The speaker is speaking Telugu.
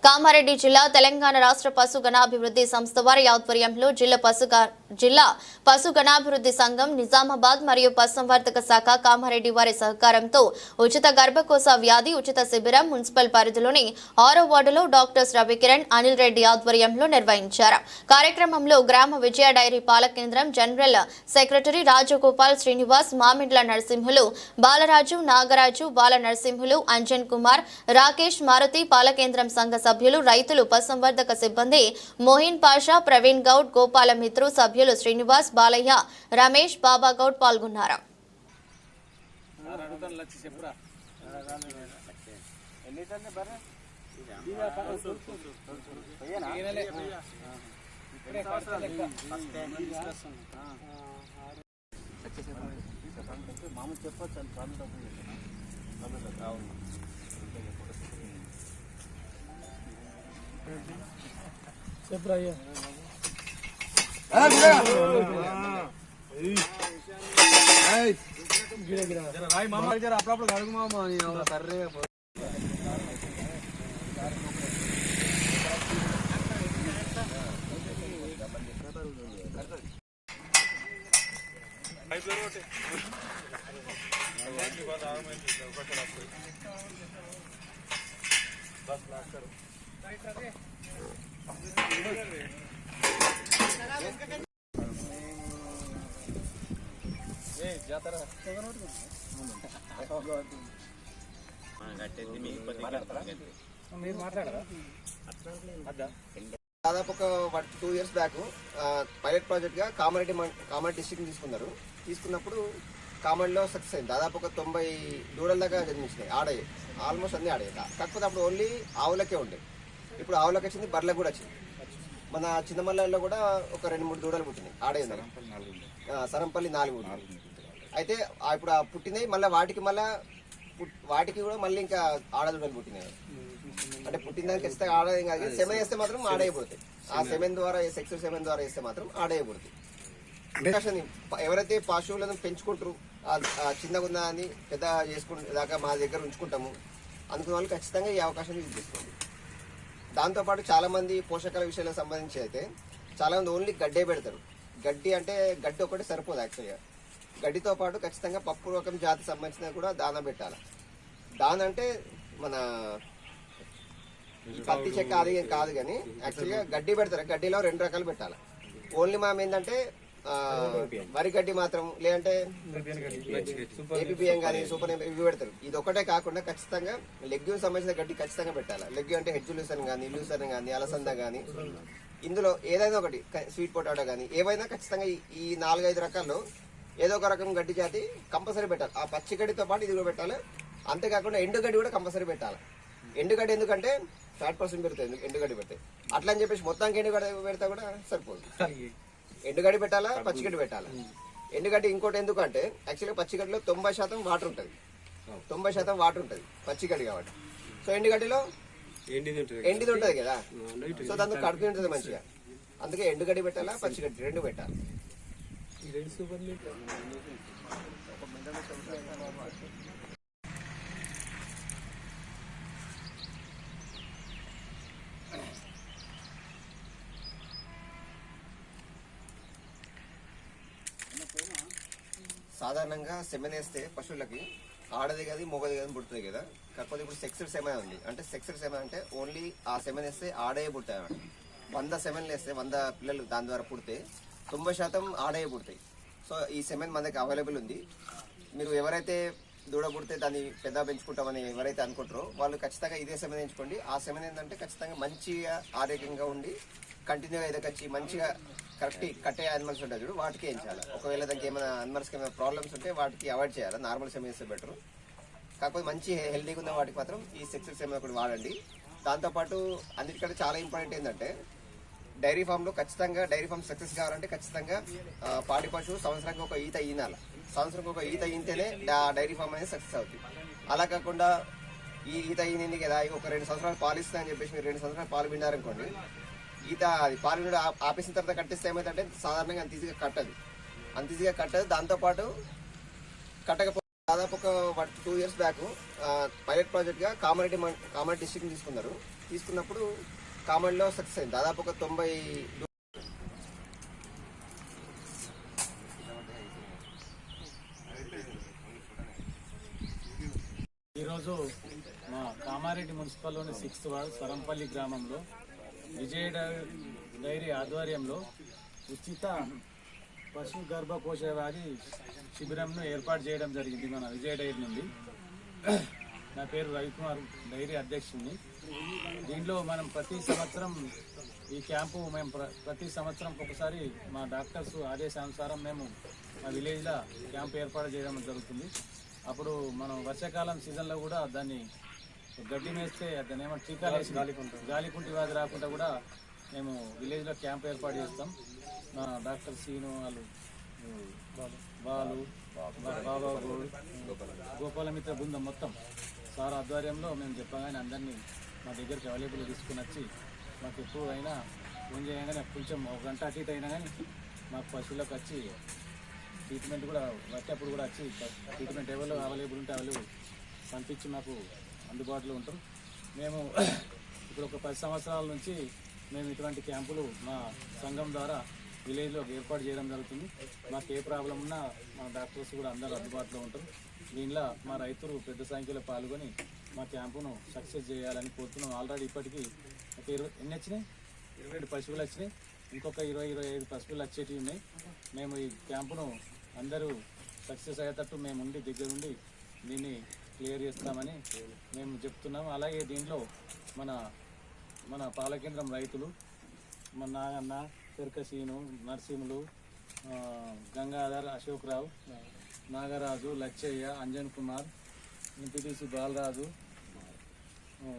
కామారెడ్డి జిల్లా తెలంగాణ రాష్ట్ర పశు గణాభివృద్ధి సంస్థ వారి ఆధ్వర్యంలో జిల్లా పశు గణాభివృద్ధి సంఘం నిజామాబాద్ మరియు పశుసంవర్ధక శాఖ కామారెడ్డి వారి సహకారంతో ఉచిత గర్భకోశ వ్యాధి ఉచిత శిబిరం మున్సిపల్ పరిధిలోని 6వ వార్డులో డాక్టర్స్ రవికిరణ్ అనిల్ రెడ్డి ఆధ్వర్యంలో నిర్వహించారు. కార్యక్రమంలో గ్రామ విజయ డైరీ పాల కేంద్రం జనరల్ సెక్రటరీ రాజగోపాల్ శ్రీనివాస్, మామిండ్ల నరసింహులు, బాలరాజు, నాగరాజు, బాల నరసింహులు, అంజన్ కుమార్, రాకేష్, మారుతి, పాల కేంద్రం సంఘ సభ్యులు, రైతులు, పశుసంవర్ధక సిబ్బంది మోహిన్ పాషా, ప్రవీణ్ గౌడ్, గోపాల మిత్రు, సభ్యులు శ్రీనివాస్, బాలయ్య, రమేష్, బాబా గౌడ్ పాల్గొన్నారు. అప్పుడప్పుడు కడుగు మామ కర్రే దాదాపు ఒక 2 years బ్యాక్ పైలట్ ప్రాజెక్ట్ గా కామారెడ్డి డిస్ట్రిక్ట్ తీసుకున్నప్పుడు కామారెడ్డిలో సక్సెస్ అయింది. దాదాపు ఒక 90 దూడల దాకా జన్మించినాయి, ఆడయ్యి ఆల్మోస్ట్ అన్ని ఆడయ్యి. కాకపోతే అప్పుడు ఓన్లీ ఆవులకే ఉండే. ఇప్పుడు ఆవులకి వచ్చింది, బర్రెలకు కూడా వచ్చింది. మన చిన్నమల్లలో కూడా ఒక 2-3 దూడలు పుట్టినాయి, ఆడయ్యి. సరంపల్లి 4 అయితే ఇప్పుడు పుట్టినాయి. మళ్ళీ వాటికి కూడా మళ్ళీ ఇంకా ఆడదూడలు పుట్టినాయి. అంటే పుట్టిందానికి ఖచ్చితంగా ఆడేం కాదు, సెమెన్ వేస్తే మాత్రం ఆడైపోతాయి. ఆ సెమెన్ ద్వారా సెక్సువల్ సెమెన్ ద్వారా వేస్తే మాత్రం ఆడైపోతాయి. ఎవరైతే పశువులను పెంచుకుంటారు, చిన్నగా ఉందా అని పెద్ద చేసుకుంటే దాకా మా దగ్గర ఉంచుకుంటాము అనుకున్న వాళ్ళు ఖచ్చితంగా ఈ అవకాశం యూజ్ చేసుకోండి. దాంతోపాటు చాలా మంది పోషకాల విషయాలకు సంబంధించి అయితే చాలా మంది ఓన్లీ గడ్డే పెడతారు. గడ్డి అంటే గడ్డి ఒకటి సరిపోదు. యాక్చువల్గా గడ్డితో పాటు ఖచ్చితంగా పప్పు రకం జాతి సంబంధించిన కూడా దాన పెట్టాలి. దాన అంటే మన పత్తి చెక్క అది కాదు, కానీ యాక్చువల్గా గడ్డి పెడతారు. గడ్డిలో 2 రకాలు పెట్టాలి. ఓన్లీ మనం ఏంటంటే వరి గడ్డి మాత్రం, లేదంటే ఏపీఎం కానీ సూపర్ ఇవి పెడతారు. ఇది ఒకటే కాకుండా ఖచ్చితంగా లెగ్యూన్ సంబంధించిన గడ్డి ఖచ్చితంగా పెట్టాలి. లెగ్యూ అంటే హెడ్జ్ లూసన్ కానీ, లూసన్ కానీ, అలసంద కానీ, ఇందులో ఏదైనా ఒకటి, స్వీట్ పొటాటో కానీ, ఏవైనా ఖచ్చితంగా ఈ 4-5 రకాల్లో ఏదో ఒక రకం గడ్డి జాతి కంపల్సరీ పెట్టాలి. ఆ పచ్చి గడ్డితో పాటు ఇది కూడా పెట్టాలి. అంతేకాకుండా ఎండుగడ్డి కూడా కంపల్సరీ పెట్టాలి. ఎండుగడ్డి ఎందుకంటే ఫ్యాట్% పెరుగుతుంది ఎండుగడ్డి పెడితే. అట్లా అని చెప్పేసి మొత్తానికి ఎండుగడ్డి పెడితే కూడా సరిపోదు. ఎండుగడ్డి పెట్టాలా, పచ్చిగడ్డి పెట్టాలా. ఎండుగడ్డి ఇంకోటి ఎందుకంటే యాక్చువల్గా పచ్చిగడ్డిలో 90% వాటర్ ఉంటుంది. 90% వాటర్ ఉంటుంది పచ్చిగడ్డి కాబట్టి. సో ఎండుగడ్డిలో ఎండిది ఉంటుంది కదా, సో దాంతో కడుపు ఉంటుంది మంచిగా. అందుకే ఎండుగడ్డి పెట్టాలా, పచ్చిగడ్డి 2 పెట్టాలి. సాధారణంగా సెమెన్ వేస్తే పశువులకి ఆడది కాదు, మొగది కాదు పుడుతుంది కదా. కాకపోతే ఇప్పుడు సెక్సువల్ సెమెన్ ఉంది. అంటే సెక్సువల్ సెమెన్ అంటే ఓన్లీ ఆ సెమెన్ వేస్తే ఆడే పుడతాయి అన్నమాట. 100 సెమెన్లు వేస్తే 100 పిల్లలు దాని ద్వారా పుడితే 90% ఆడే పుడతాయి. సో ఈ సెమెన్ మన దగ్గర అవైలబుల్ ఉంది. మీరు ఎవరైతే దూడ పుడితే దాన్ని పెద్ద పెంచుకుంటామని ఎవరైతే అనుకుంటారో వాళ్ళు ఖచ్చితంగా ఇదే సెమెన్ ఎంచుకోండి. ఆ సెమెన్ ఏంటంటే ఖచ్చితంగా మంచిగా ఆరోగ్యంగా ఉండి కంటిన్యూగా ఎదకొచ్చి మంచిగా కరెక్ట్ కట్టే యానిమల్స్ ఉంటాయి చూడు, వాటికి వేయించాలి. ఒకవేళ దానికి ఏమైనా యానిమల్స్కి ఏమైనా ప్రాబ్లమ్స్ ఉంటే వాటికి అవాయిడ్ చేయాలి. నార్మల్ సెమెన్ వేస్తే బెటర్. కాకపోతే మంచి హెల్తీగా ఉన్న వాటికి మాత్రం ఈ సెక్సువల్ సెమెన్ ఒకటి వాడండి. దాంతోపాటు అన్నిటికంటే చాలా ఇంపార్టెంట్ ఏంటంటే డైరీ ఫామ్లో ఖచ్చితంగా డైరీ ఫామ్ సక్సెస్ కావాలంటే ఖచ్చితంగా పాడి పశువు సంవత్సరానికి ఒక ఈత ఈనాలి. సంవత్సరానికి ఒక ఈత ఈంతేనే డైరీ ఫామ్ అనేది సక్సెస్ అవుతుంది. అలా కాకుండా ఈ ఈత ఈనింది కదా, ఒక 2 సంవత్సరాలు పాలు ఇస్తుందని చెప్పేసి మీరు 2 సంవత్సరాలు పాలు పిండారనుకోండి, ఈత అది పాలు ఆపేసిన తర్వాత కట్టిస్తే ఏమైందంటే సాధారణంగా అంత ఈజీగా కట్టదు. దాంతోపాటు కట్టకపోతే దాదాపు ఒక 2 years బ్యాక్ పైలట్ ప్రాజెక్ట్ గా కామారెడ్డి డిస్ట్రిక్ట్ తీసుకున్నారు. తీసుకున్నప్పుడు కామెడీలో సక్సెస్ అయింది. దాదాపు ఒక 90 ఈరోజు మా కామారెడ్డి మున్సిపల్లోని 6th వార్డ్ సరంపల్లి గ్రామంలో విజయ డైరీ ఆధ్వర్యంలో ఉచిత పశు గర్భకోశ వ్యాధి శిబిరంను ఏర్పాటు చేయడం జరిగింది మన విజయ డైరీ నుండి. నా పేరు రవికుమార్, డైరీ అధ్యక్షుడిని. దీంట్లో మనం ప్రతి సంవత్సరం ఈ క్యాంపు మేము ప్రతి సంవత్సరం ఒకసారి మా డాక్టర్స్ ఆదేశానుసారం మేము మా విలేజ్లో క్యాంపు ఏర్పాటు చేయడం జరుగుతుంది. అప్పుడు మనం వర్షాకాలం సీజన్లో కూడా దాన్ని గడ్డి మేస్తే దాన్ని ఏమన్నా టీకాలు వేసి గాలికుంటి వ్యాధి రాకుండా కూడా మేము విలేజ్లో క్యాంప్ ఏర్పాటు చేస్తాం. మా డాక్టర్ సీను వాళ్ళు బాలు బాబాబు గోపాలమిత్ర బృందం మొత్తం సార్ ఆధ్వర్యంలో మేము చెప్పగానే అందరినీ మా దగ్గరికి అవైలబుల్ తీసుకుని వచ్చి మాకు ఎప్పుడు అయినా ఫోన్ చేయగానే కొంచెం ఒక గంట అటు ఇటు అయినా కానీ మాకు పశువులకు వచ్చి ట్రీట్మెంట్ కూడా వచ్చేప్పుడు కూడా వచ్చి ట్రీట్మెంట్ ఎవరు అవైలబుల్ ఉంటే అవైలబుల్ పంపించి మాకు అందుబాటులో ఉంటారు. మేము ఇప్పుడు ఒక 10 సంవత్సరాల నుంచి మేము ఇటువంటి క్యాంపులు మా సంఘం ద్వారా విలేజ్లో ఏర్పాటు చేయడం జరుగుతుంది. మాకు ఏ ప్రాబ్లం ఉన్నా మా డాక్టర్స్ కూడా అందరూ అందుబాటులో ఉంటారు. దీనిలో మా రైతులు పెద్ద సంఖ్యలో పాల్గొని మా క్యాంపును సక్సెస్ చేయాలని కోరుతున్నాం. ఆల్రెడీ ఇప్పటికీ ఒక 20 ఎన్ని వచ్చినాయి, 22 పశువులు వచ్చినాయి. ఇంకొక 20-25 పశువులు వచ్చేటివి ఉన్నాయి. మేము ఈ క్యాంపును అందరూ సక్సెస్ అయ్యేటట్టు మేము ఉండి దగ్గరుండి దీన్ని క్లియర్ చేస్తామని మేము చెప్తున్నాము. అలాగే దీంట్లో మన పాలకేంద్రం రైతులు మన నాగన్న, పెరకసీను, నరసింహులు, గంగాధర్, అశోక్ రావు, నాగరాజు, లచ్చయ్య, అంజన్ కుమార్, ఎంపీటీసీ బాలరాజు,